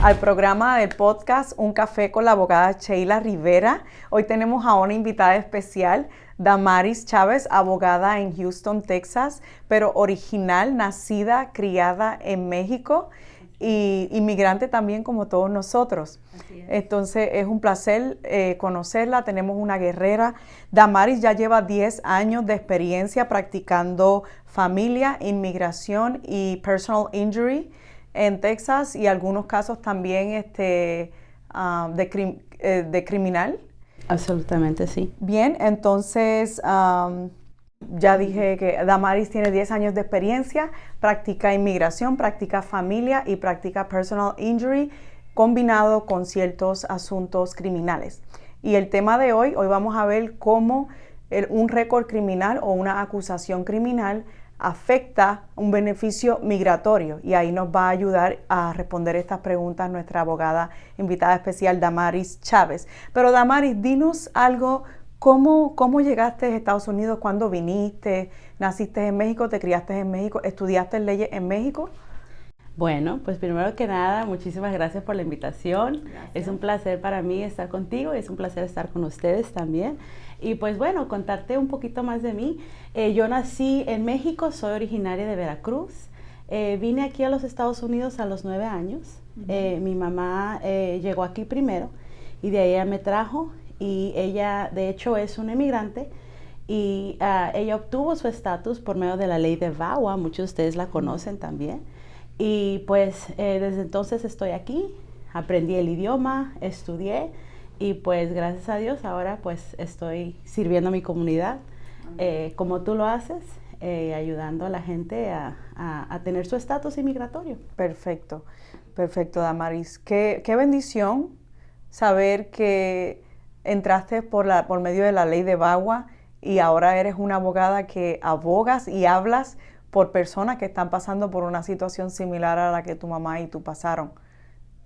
al programa del podcast Un Café con la abogada Sheila Rivera. Hoy tenemos a una invitada especial, Damaris Chávez, abogada en Houston, Texas, pero original, nacida, criada en México y inmigrante también como todos nosotros. Así es. Entonces es un placer conocerla, tenemos una guerrera. Damaris ya lleva 10 años de experiencia practicando familia, inmigración y personal injury en Texas y algunos casos también de criminal. Absolutamente, sí. Bien, entonces ya dije que Damaris tiene 10 años de experiencia, practica inmigración, practica familia y practica personal injury combinado con ciertos asuntos criminales. Y el tema de hoy vamos a ver cómo un récord criminal o una acusación criminal afecta un beneficio migratorio, y ahí nos va a ayudar a responder estas preguntas nuestra abogada invitada especial Damaris Chávez. Pero Damaris, dinos algo, ¿cómo llegaste a Estados Unidos? ¿Cuándo viniste? ¿Naciste en México? ¿Te criaste en México? ¿Estudiaste leyes en México? Bueno, pues primero que nada, muchísimas gracias por la invitación. Gracias. Es un placer para mí estar contigo, es un placer estar con ustedes también. Y pues bueno, contarte un poquito más de mí. Yo nací en México, soy originaria de Veracruz. Vine aquí a los Estados Unidos a los 9 años. Mi mamá llegó aquí primero y de ahí ella me trajo, y ella de hecho es una inmigrante. Y ella obtuvo su estatus por medio de la ley de VAWA, muchos de ustedes la conocen también. Y pues desde entonces estoy aquí, aprendí el idioma, estudié y pues gracias a Dios ahora pues estoy sirviendo a mi comunidad como tú lo haces, ayudando a la gente a tener su estatus inmigratorio. Perfecto, perfecto, Damaris. Qué bendición saber que entraste por medio de la ley de VAWA y ahora eres una abogada que abogas y hablas por personas que están pasando por una situación similar a la que tu mamá y tú pasaron.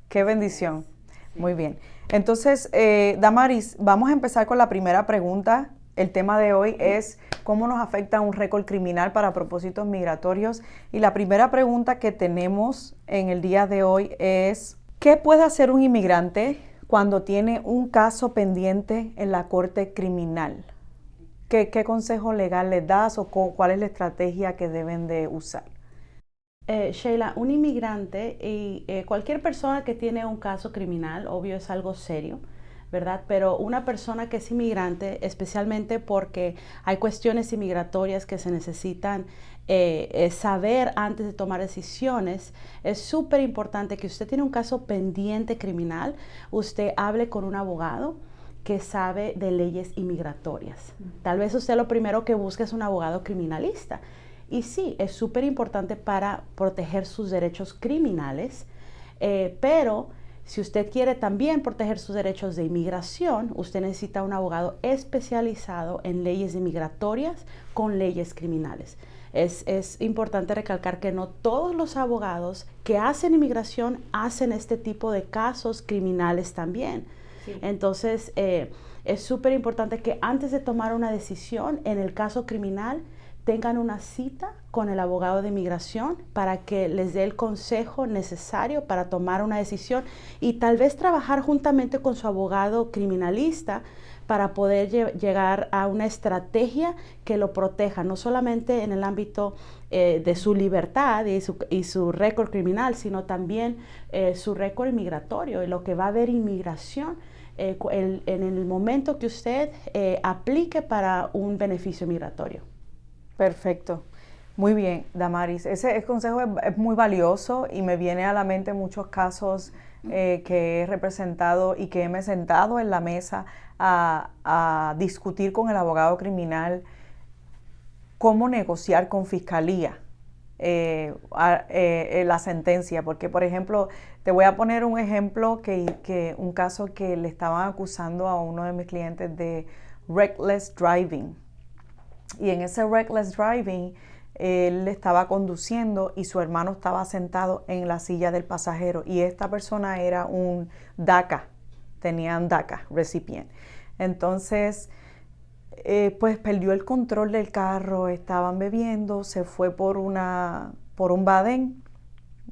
¡Qué bendición! Sí. Muy bien. Entonces, Damaris, vamos a empezar con la primera pregunta. El tema de hoy es cómo nos afecta un récord criminal para propósitos migratorios. Y la primera pregunta que tenemos en el día de hoy es, ¿qué puede hacer un inmigrante cuando tiene un caso pendiente en la corte criminal? ¿Qué consejo legal les das o cuál es la estrategia que deben de usar? Sheila, un inmigrante y cualquier persona que tiene un caso criminal, obvio es algo serio, ¿verdad? Pero una persona que es inmigrante, especialmente porque hay cuestiones inmigratorias que se necesitan saber antes de tomar decisiones, es súper importante que usted tiene un caso pendiente criminal, usted hable con un abogado que sabe de leyes inmigratorias. Tal vez usted lo primero que busque es un abogado criminalista. Y sí, es súper importante para proteger sus derechos criminales, pero si usted quiere también proteger sus derechos de inmigración, usted necesita un abogado especializado en leyes inmigratorias con leyes criminales. Es importante recalcar que no todos los abogados que hacen inmigración hacen este tipo de casos criminales también. Sí. Entonces, es súper importante que antes de tomar una decisión en el caso criminal, tengan una cita con el abogado de inmigración para que les dé el consejo necesario para tomar una decisión y tal vez trabajar juntamente con su abogado criminalista para poder llegar a una estrategia que lo proteja, no solamente en el ámbito de su libertad y su récord criminal, sino también su récord migratorio y lo que va a haber inmigración en el momento que usted aplique para un beneficio migratorio. Perfecto. Muy bien, Damaris. Ese consejo es muy valioso y me viene a la mente muchos casos que he representado y que me he sentado en la mesa a discutir con el abogado criminal cómo negociar con fiscalía la sentencia. Porque, por ejemplo, te voy a poner un ejemplo, un caso que le estaban acusando a uno de mis clientes de reckless driving. Y en ese reckless driving, él estaba conduciendo y su hermano estaba sentado en la silla del pasajero. Y esta persona era un DACA, tenían DACA, recipient. Entonces, pues perdió el control del carro, estaban bebiendo, se fue por un badén,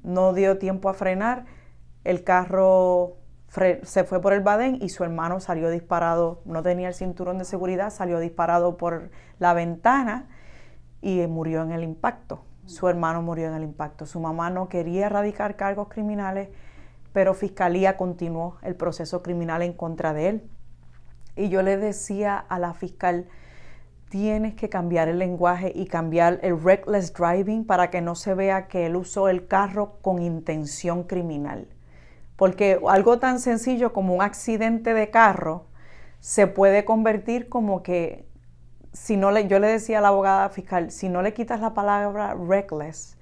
no dio tiempo a frenar el carro se fue por el badén y su hermano salió disparado, no tenía el cinturón de seguridad, salió disparado por la ventana y murió en el impacto. Su hermano murió en el impacto. Su mamá no quería erradicar cargos criminales, pero Fiscalía continuó el proceso criminal en contra de él. Y yo le decía a la fiscal, tienes que cambiar el lenguaje y cambiar el reckless driving para que no se vea que él usó el carro con intención criminal. Porque algo tan sencillo como un accidente de carro se puede convertir como que, yo le decía a la abogada fiscal, si no le quitas la palabra reckless,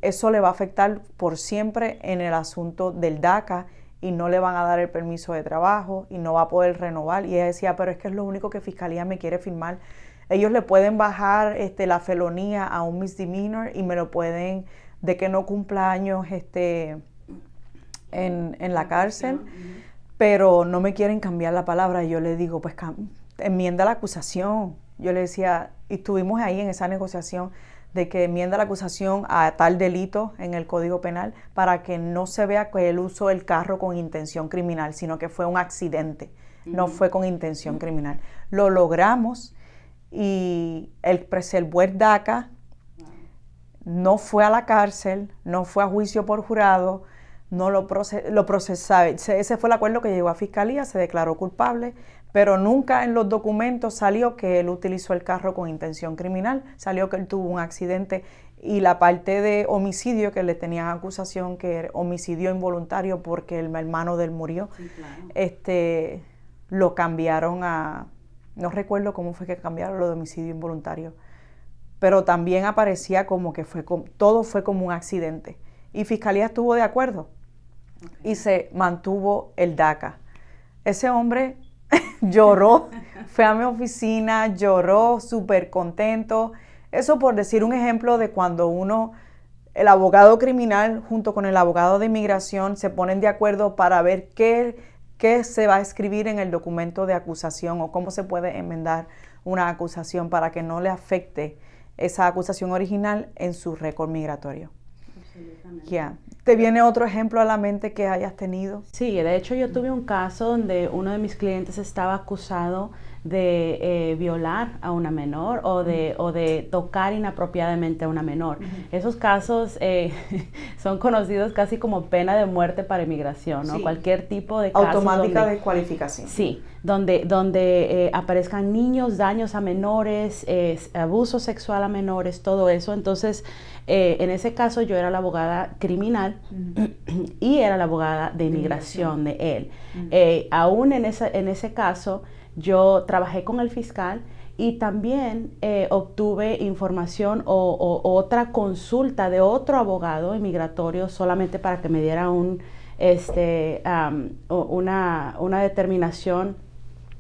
eso le va a afectar por siempre en el asunto del DACA y no le van a dar el permiso de trabajo y no va a poder renovar. Y ella decía, pero es que es lo único que Fiscalía me quiere firmar. Ellos le pueden bajar la felonía a un misdemeanor y me lo pueden, de que no cumpla años en la cárcel, pero no me quieren cambiar la palabra. Y yo le digo, pues enmienda la acusación. Yo le decía, y estuvimos ahí en esa negociación de que enmienda la acusación a tal delito en el Código Penal para que no se vea que él usó el carro con intención criminal, sino que fue un accidente, no fue con intención criminal. Lo logramos y él preservó el DACA, no fue a la cárcel, no fue a juicio por jurado, no lo procesaba. Ese fue el acuerdo que llegó a Fiscalía, se declaró culpable, pero nunca en los documentos salió que él utilizó el carro con intención criminal, salió que él tuvo un accidente y la parte de homicidio que le tenían acusación, que era homicidio involuntario porque el hermano de él murió, sí, claro. Lo cambiaron no recuerdo cómo fue que cambiaron lo de homicidio involuntario, pero también aparecía como que todo fue como un accidente y Fiscalía estuvo de acuerdo. Okay. Y se mantuvo el DACA. Ese hombre lloró, fue a mi oficina, lloró súper contento. Eso por decir un ejemplo de cuando el abogado criminal junto con el abogado de inmigración se ponen de acuerdo para ver qué se va a escribir en el documento de acusación o cómo se puede enmendar una acusación para que no le afecte esa acusación original en su récord migratorio. Yeah. ¿Te viene otro ejemplo a la mente que hayas tenido? Sí, de hecho yo tuve un caso donde uno de mis clientes estaba acusado de violar a una menor o de tocar inapropiadamente a una menor. Esos casos son conocidos casi como pena de muerte para inmigración, ¿no? Sí. Cualquier tipo de caso automática de cualificación. Sí, donde aparezcan niños, daños a menores, abuso sexual a menores, todo eso. Entonces, en ese caso yo era la abogada criminal y era la abogada de inmigración de él. Aún en ese caso, yo trabajé con el fiscal y también obtuve información o otra consulta de otro abogado inmigratorio solamente para que me diera una determinación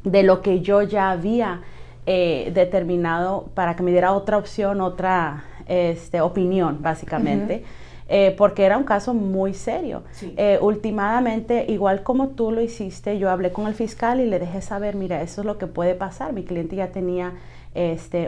de lo que yo ya había determinado, para que me diera otra opción, otra opinión, básicamente. Porque era un caso muy serio. Sí. Últimamente, igual como tú lo hiciste, yo hablé con el fiscal y le dejé saber, mira, eso es lo que puede pasar. Mi cliente ya tenía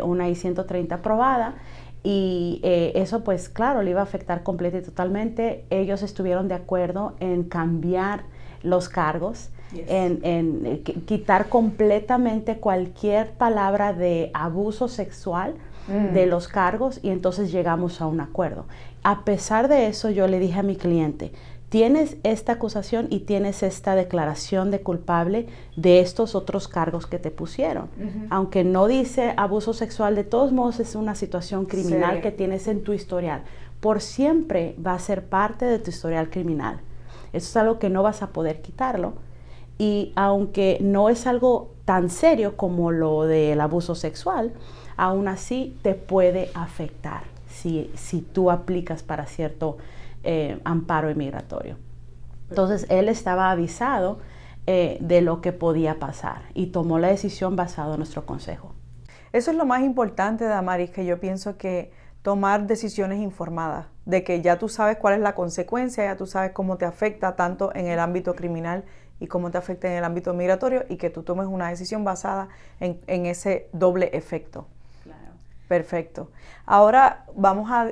una I-130 aprobada y eso, pues claro, le iba a afectar completa y totalmente. Ellos estuvieron de acuerdo en cambiar los cargos, yes, en quitar completamente cualquier palabra de abuso sexual de los cargos, y entonces llegamos a un acuerdo. A pesar de eso, yo le dije a mi cliente, tienes esta acusación y tienes esta declaración de culpable de estos otros cargos que te pusieron. Aunque no dice abuso sexual, de todos modos es una situación criminal, sí, que tienes en tu historial. Por siempre va a ser parte de tu historial criminal. Eso es algo que no vas a poder quitarlo. Y aunque no es algo tan serio como lo del abuso sexual, aún así te puede afectar si tú aplicas para cierto amparo inmigratorio. Entonces, él estaba avisado de lo que podía pasar y tomó la decisión basado en nuestro consejo. Eso es lo más importante, Damaris, que yo pienso que tomar decisiones informadas, de que ya tú sabes cuál es la consecuencia, ya tú sabes cómo te afecta tanto en el ámbito criminal y cómo te afecta en el ámbito migratorio, y que tú tomes una decisión basada en ese doble efecto. Claro. Perfecto. Ahora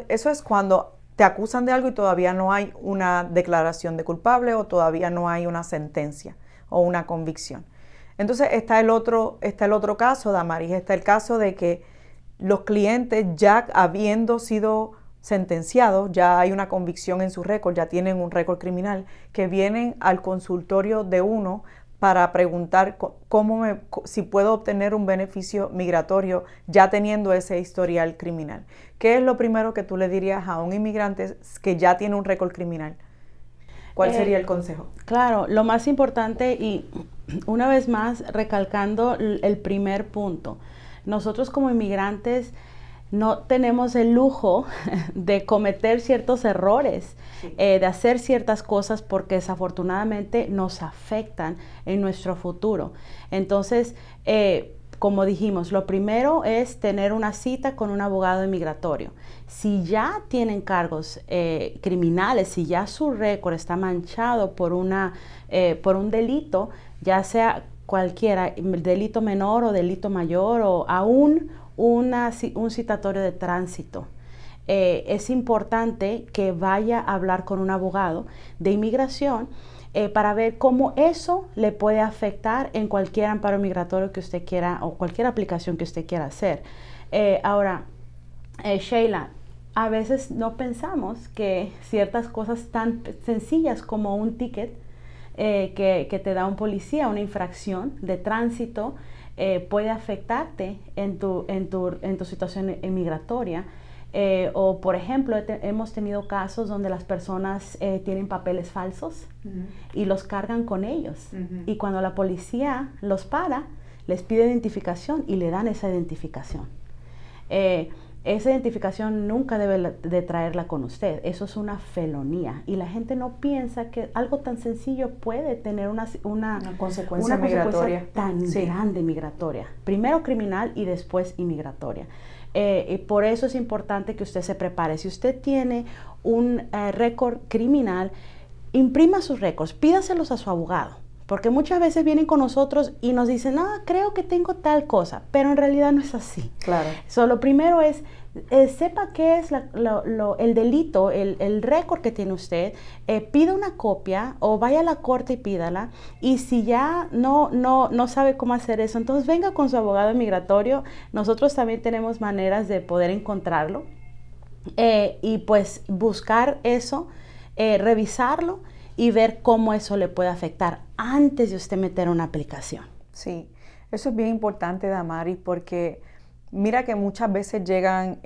eso es cuando te acusan de algo y todavía no hay una declaración de culpable o todavía no hay una sentencia o una convicción. Entonces está el otro caso, Damaris, está el caso de que los clientes, ya habiendo sido sentenciados, ya hay una convicción en su récord, ya tienen un récord criminal, que vienen al consultorio de uno para preguntar si puedo obtener un beneficio migratorio ya teniendo ese historial criminal. ¿Qué es lo primero que tú le dirías a un inmigrante que ya tiene un récord criminal? ¿Cuál sería el consejo? Claro, lo más importante, y una vez más recalcando el primer punto, nosotros como inmigrantes no tenemos el lujo de cometer ciertos errores, sí, de hacer ciertas cosas porque desafortunadamente nos afectan en nuestro futuro. Entonces, como dijimos, lo primero es tener una cita con un abogado inmigratorio. Si ya tienen cargos criminales, si ya su récord está manchado por un delito, ya sea cualquiera, delito menor o delito mayor o aún un citatorio de tránsito, es importante que vaya a hablar con un abogado de inmigración para ver cómo eso le puede afectar en cualquier amparo migratorio que usted quiera o cualquier aplicación que usted quiera hacer. Ahora, Sheila, a veces no pensamos que ciertas cosas tan sencillas como un ticket que te da un policía, una infracción de tránsito, puede afectarte en tu situación migratoria. O por ejemplo, hemos tenido casos donde las personas tienen papeles falsos y los cargan con ellos. Y cuando la policía los para, les pide identificación y le dan esa identificación. Esa identificación nunca debe de traerla con usted. Eso es una felonía. Y la gente no piensa que algo tan sencillo puede tener una consecuencia migratoria tan grande migratoria. Primero criminal y después inmigratoria. Y por eso es importante que usted se prepare. Si usted tiene un récord criminal, imprima sus récords, pídaselos a su abogado. Porque muchas veces vienen con nosotros y nos dicen, creo que tengo tal cosa, pero en realidad no es así. Claro. Lo primero es, sepa qué es el delito, el récord que tiene usted, pida una copia o vaya a la corte y pídala. Y si ya no sabe cómo hacer eso, entonces venga con su abogado migratorio. Nosotros también tenemos maneras de poder encontrarlo y pues buscar eso, revisarlo y ver cómo eso le puede afectar antes de usted meter una aplicación. Sí, eso es bien importante, Damaris, porque mira que muchas veces llegan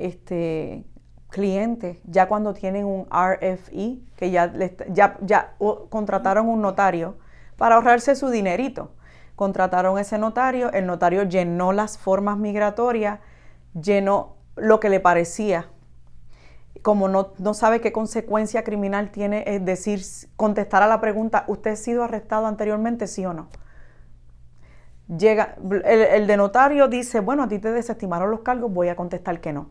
clientes ya cuando tienen un RFE, que ya contrataron un notario para ahorrarse su dinerito. Contrataron ese notario, el notario llenó las formas migratorias, llenó lo que le parecía. Como no sabe qué consecuencia criminal tiene, es decir, contestar a la pregunta, ¿usted ha sido arrestado anteriormente, sí o no? Llega, el de notario dice, bueno, a ti te desestimaron los cargos, voy a contestar que no.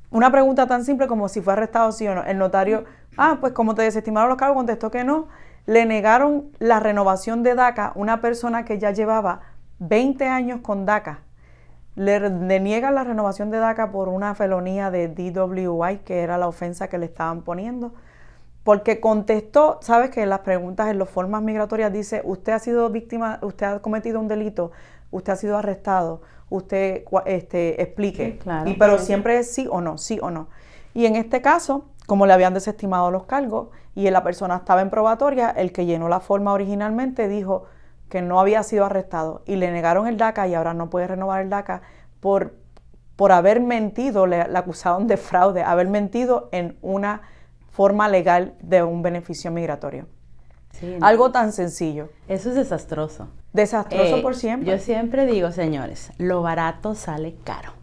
Una pregunta tan simple como si fue arrestado, sí o no. El notario, pues como te desestimaron los cargos, contestó que no. Le negaron la renovación de DACA, una persona que ya llevaba 20 años con DACA. Le niegan la renovación de DACA por una felonía de DWI, que era la ofensa que le estaban poniendo, porque contestó, sabes que en las preguntas en las formas migratorias dice, usted ha sido víctima, usted ha cometido un delito, usted ha sido arrestado, usted explique, sí, claro, pero siempre es sí o no. Y en este caso, como le habían desestimado los cargos y la persona estaba en probatoria, el que llenó la forma originalmente dijo que no había sido arrestado y le negaron el DACA y ahora no puede renovar el DACA por haber mentido, le acusaron de fraude, haber mentido en una forma legal de un beneficio migratorio. Sí, algo tan sencillo. Eso es desastroso. Desastroso por siempre. Yo siempre digo, señores, lo barato sale caro.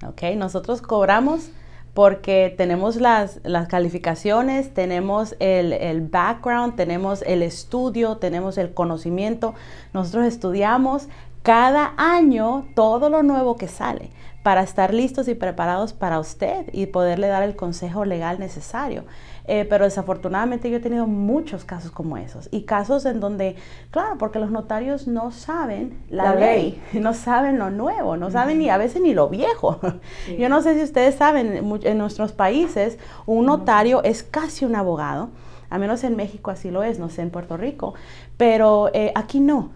¿Ok? Nosotros cobramos porque tenemos las calificaciones, tenemos el background, tenemos el estudio, tenemos el conocimiento. Nosotros estudiamos cada año todo lo nuevo que sale para estar listos y preparados para usted y poderle dar el consejo legal necesario. Pero desafortunadamente yo he tenido muchos casos como esos y casos en donde, claro, porque los notarios no saben la ley, no saben lo nuevo, no saben ni a veces ni lo viejo. Sí. Yo no sé si ustedes saben, en nuestros países un notario es casi un abogado. A menos en México así lo es, no sé en Puerto Rico, pero aquí no.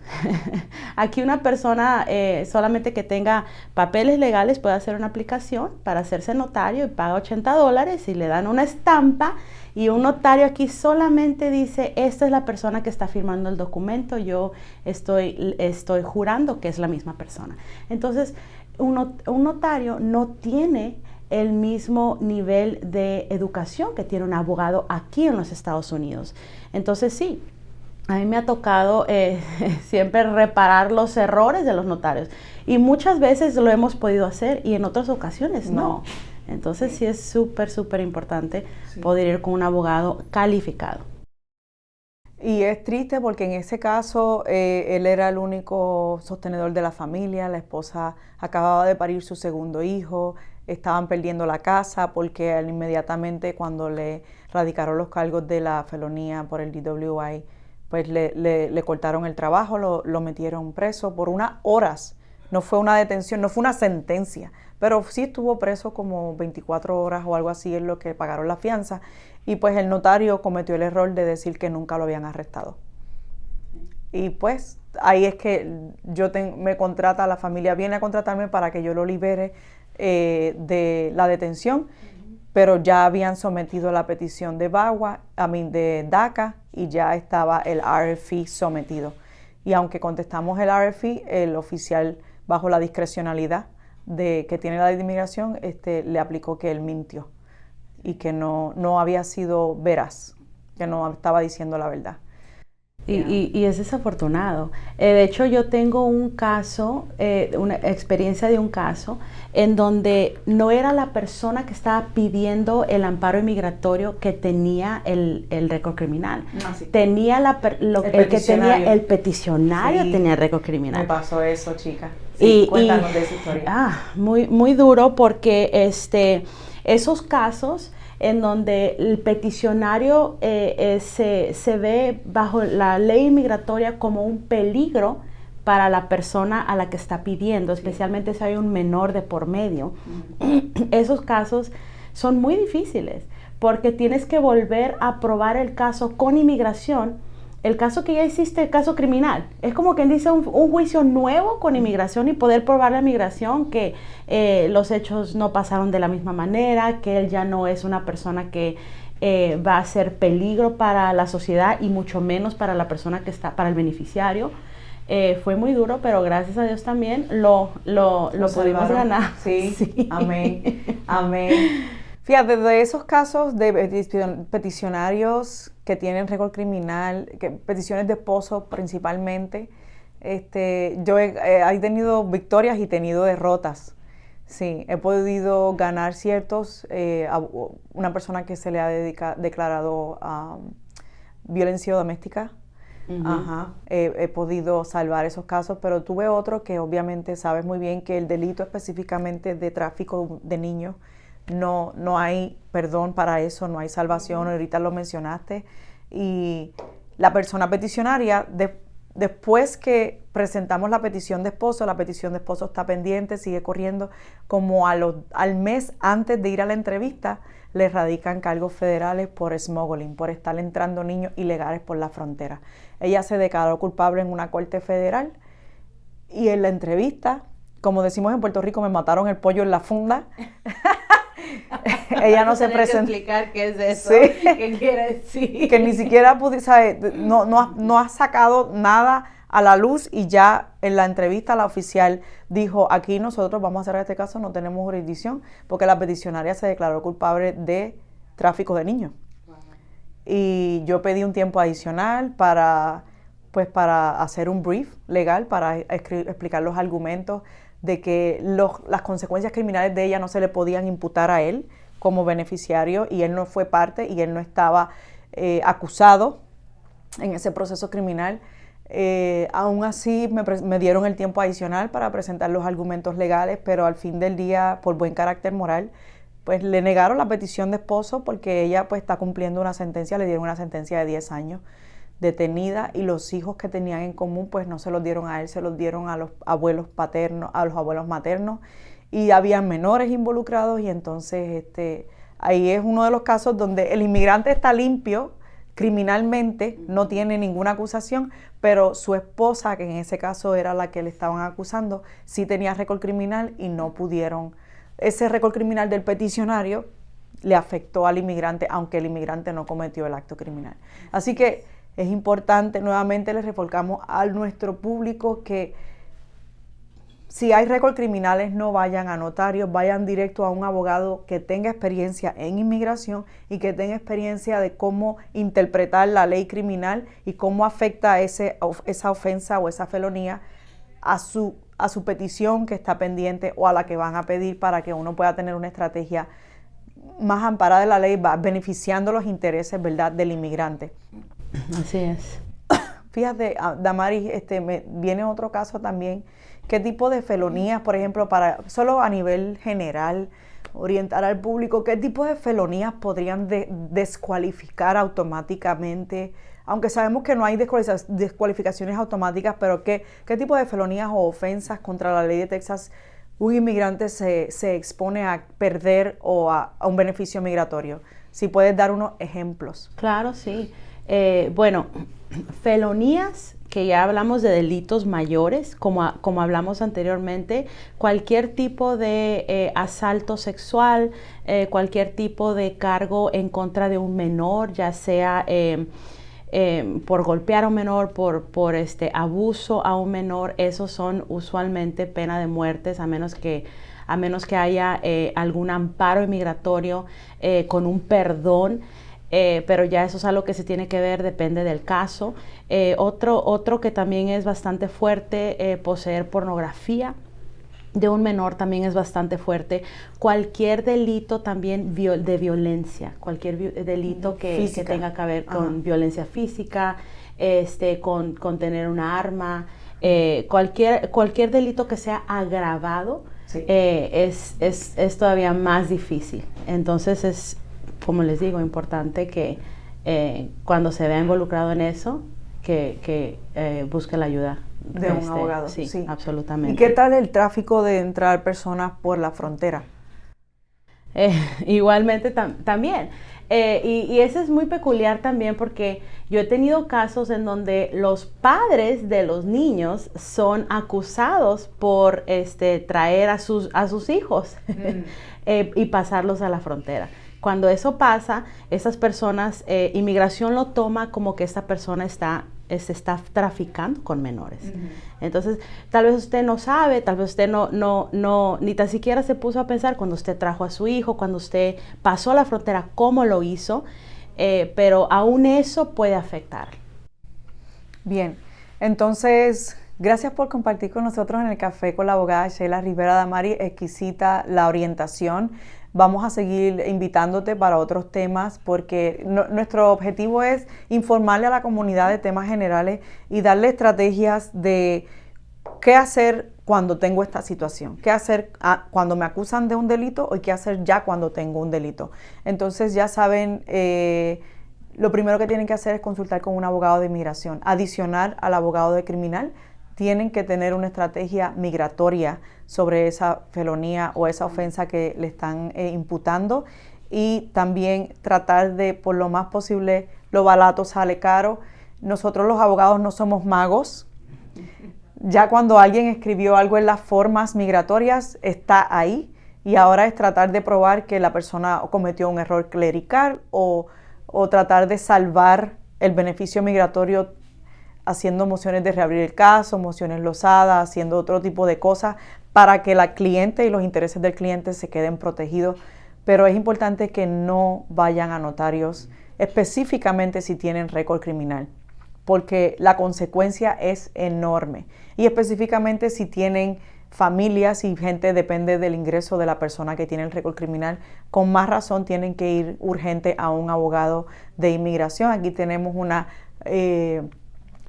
Aquí una persona solamente que tenga papeles legales puede hacer una aplicación para hacerse notario y paga $80 y le dan una estampa y un notario aquí solamente dice, esta es la persona que está firmando el documento, yo estoy jurando que es la misma persona. Entonces, un notario no tiene el mismo nivel de educación que tiene un abogado aquí en los Estados Unidos. Entonces sí, a mí me ha tocado siempre reparar los errores de los notarios y muchas veces lo hemos podido hacer y en otras ocasiones no. Entonces sí es súper importante poder ir con un abogado calificado. Y es triste porque en ese caso él era el único sostenedor de la familia, la esposa acababa de parir su segundo hijo, estaban perdiendo la casa porque él inmediatamente cuando le radicaron los cargos de la felonía por el DWI, pues le cortaron el trabajo, lo metieron preso por unas horas. No fue una detención, no fue una sentencia, pero sí estuvo preso como 24 horas o algo así, en lo que pagaron la fianza. Y pues el notario cometió el error de decir que nunca lo habían arrestado. Y pues ahí es que me contrata, la familia viene a contratarme para que yo lo libere de la detención, pero ya habían sometido la petición de de DACA y ya estaba el RFE sometido. Y aunque contestamos el RFE, el oficial, bajo la discrecionalidad que tiene la ley de inmigración, le aplicó que él mintió y que no había sido veraz, que no estaba diciendo la verdad. Y es desafortunado. De hecho, yo tengo un caso, una experiencia de un caso, en donde no era la persona que estaba pidiendo el amparo inmigratorio que tenía el récord criminal. No, sí. Tenía el peticionario sí, tenía el récord criminal. Me pasó eso, chica. Sí, cuéntanos de esa historia. Muy duro porque esos casos en donde el peticionario se ve bajo la ley migratoria como un peligro para la persona a la que está pidiendo, especialmente si hay un menor de por medio. Esos casos son muy difíciles porque tienes que volver a probar el caso con inmigración, el caso que ya hiciste, el caso criminal. Es como quien dice un juicio nuevo con inmigración y poder probar la inmigración que los hechos no pasaron de la misma manera, que él ya no es una persona que va a ser peligro para la sociedad y mucho menos para la persona que está, para el beneficiario. Fue muy duro, pero gracias a Dios también lo pudimos ganar. Sí, sí. Amén, amén. Fíjate, de esos casos de peticionarios que tienen récord criminal, peticiones de esposo principalmente, yo he tenido victorias y tenido derrotas. Sí, he podido ganar ciertos, una persona que se le ha declarado violencia doméstica. Uh-huh. He podido salvar esos casos, pero tuve otro que obviamente sabes muy bien que el delito específicamente de tráfico de niños, no hay perdón para eso, no hay salvación, ahorita lo mencionaste. Y la persona peticionaria, después que presentamos la petición de esposo está pendiente, sigue corriendo, como al mes antes de ir a la entrevista, le radican cargos federales por smuggling, por estar entrando niños ilegales por la frontera. Ella se declaró culpable en una corte federal y en la entrevista, como decimos en Puerto Rico, me mataron el pollo en la funda. Ella no se presentó. Explicar qué es eso, sí. ¿Qué quiere decir? Que ni siquiera no ha sacado nada a la luz y ya en la entrevista la oficial dijo, aquí nosotros vamos a cerrar este caso, no tenemos jurisdicción, porque la peticionaria se declaró culpable de tráfico de niños. Wow. Y yo pedí un tiempo adicional para hacer un brief legal, para explicar los argumentos de que las consecuencias criminales de ella no se le podían imputar a él como beneficiario y él no fue parte y él no estaba acusado en ese proceso criminal. Aún así me dieron el tiempo adicional para presentar los argumentos legales, pero al fin del día, por buen carácter moral, pues le negaron la petición de esposo porque ella pues está cumpliendo una sentencia, le dieron una sentencia de 10 años detenida, y los hijos que tenían en común pues no se los dieron a él, se los dieron a los abuelos paternos, a los abuelos maternos, y habían menores involucrados, y entonces ahí es uno de los casos donde el inmigrante está limpio criminalmente, no tiene ninguna acusación, pero su esposa, que en ese caso era la que le estaban acusando, sí tenía récord criminal y no pudieron. Ese récord criminal del peticionario le afectó al inmigrante, aunque el inmigrante no cometió el acto criminal. Así que es importante, nuevamente les recalcamos a nuestro público que si hay récord criminales, no vayan a notarios, vayan directo a un abogado que tenga experiencia en inmigración y que tenga experiencia de cómo interpretar la ley criminal y cómo afecta esa ofensa o esa felonía a su petición que está pendiente o a la que van a pedir, para que uno pueda tener una estrategia más amparada de la ley, beneficiando los intereses, ¿verdad?, del inmigrante. Así es. Fíjate, Damaris, me viene otro caso también. ¿Qué tipo de felonías, por ejemplo, solo a nivel general, orientar al público, qué tipo de felonías podrían descualificar automáticamente? Aunque sabemos que no hay descualificaciones automáticas, pero ¿qué tipo de felonías o ofensas contra la ley de Texas un inmigrante se expone a perder o a un beneficio migratorio? Si puedes dar unos ejemplos. Claro, sí. Bueno, felonías, que ya hablamos de delitos mayores, como hablamos anteriormente, cualquier tipo de asalto sexual, cualquier tipo de cargo en contra de un menor, ya sea por golpear a un menor, por abuso a un menor, esos son usualmente pena de muertes, a menos que haya algún amparo inmigratorio con un perdón. Pero ya eso es algo que se tiene que ver, depende del caso. Otro que también es bastante fuerte, poseer pornografía de un menor también es bastante fuerte. Cualquier delito también de violencia, cualquier delito que tenga que ver con violencia física, con tener una arma, cualquier delito que sea agravado, sí, es todavía más difícil. Entonces es, como les digo, importante que cuando se vea involucrado en eso, que busque la ayuda de un abogado. Sí, sí, absolutamente. ¿Y qué tal el tráfico de entrar personas por la frontera? Igualmente también. Y eso es muy peculiar también, porque yo he tenido casos en donde los padres de los niños son acusados por traer a sus hijos y pasarlos a la frontera. Cuando eso pasa, esas personas, inmigración lo toma como que esta persona se está traficando con menores. Entonces, tal vez usted no sabe, tal vez usted no ni tan siquiera se puso a pensar cuando usted trajo a su hijo, cuando usted pasó la frontera, cómo lo hizo, pero aún eso puede afectar. Bien, entonces, gracias por compartir con nosotros en el café con la abogada Sheila Rivera. Damaris, exquisita la orientación. Vamos a seguir invitándote para otros temas, porque nuestro objetivo es informarle a la comunidad de temas generales y darle estrategias de qué hacer cuando tengo esta situación, qué hacer cuando me acusan de un delito y qué hacer ya cuando tengo un delito. Entonces ya saben, lo primero que tienen que hacer es consultar con un abogado de inmigración. Adicional al abogado de criminal, tienen que tener una estrategia migratoria sobre esa felonía o esa ofensa que le están imputando, y también tratar de, por lo más posible, lo barato sale caro. Nosotros los abogados no somos magos. Ya cuando alguien escribió algo en las formas migratorias, está ahí, y ahora es tratar de probar que la persona cometió un error clerical o tratar de salvar el beneficio migratorio haciendo mociones de reabrir el caso, mociones losadas, haciendo otro tipo de cosas para que la cliente y los intereses del cliente se queden protegidos. Pero es importante que no vayan a notarios, específicamente si tienen récord criminal, porque la consecuencia es enorme. Y específicamente si tienen familias y gente depende del ingreso de la persona que tiene el récord criminal, con más razón tienen que ir urgente a un abogado de inmigración. Aquí tenemos una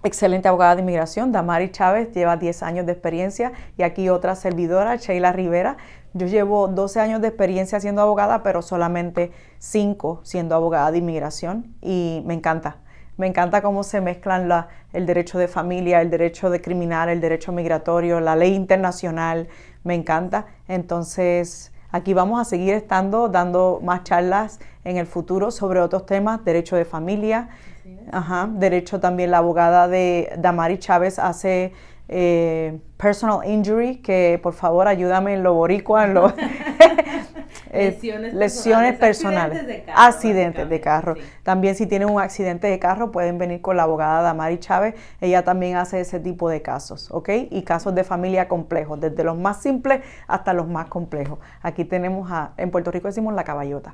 excelente abogada de inmigración. Damaris Chávez lleva 10 años de experiencia y aquí otra servidora, Sheila Rivera. Yo llevo 12 años de experiencia siendo abogada, pero solamente 5 siendo abogada de inmigración y me encanta. Me encanta cómo se mezclan el derecho de familia, el derecho de criminal, el derecho migratorio, la ley internacional. Me encanta. Entonces, aquí vamos a seguir dando más charlas en el futuro sobre otros temas, derecho de familia. Ajá, derecho también, la abogada de Damaris Chávez hace personal injury, que por favor ayúdame en lo boricua, en lo lesiones personales, accidentes de carro. Sí. También si tienen un accidente de carro pueden venir con la abogada Damaris Chávez, ella también hace ese tipo de casos, ¿ok? Y casos de familia complejos, desde los más simples hasta los más complejos. Aquí tenemos en Puerto Rico decimos la caballota,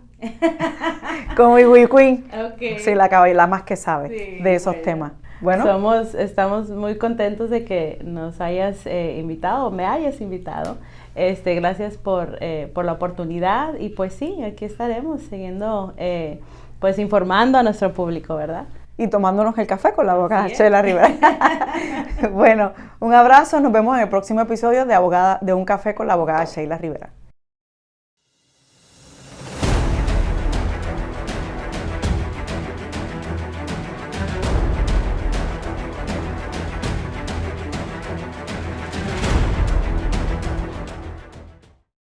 como Wee Queen, okay. Sí, la más que sabe de esos temas. Bueno, estamos muy contentos de que nos hayas invitado, o me hayas invitado. Gracias por la oportunidad y pues sí, aquí estaremos siguiendo, pues informando a nuestro público, ¿verdad? Y tomándonos el café con la abogada Sheila Rivera. Bueno, un abrazo, nos vemos en el próximo episodio de Un Café con la abogada Sheila Rivera.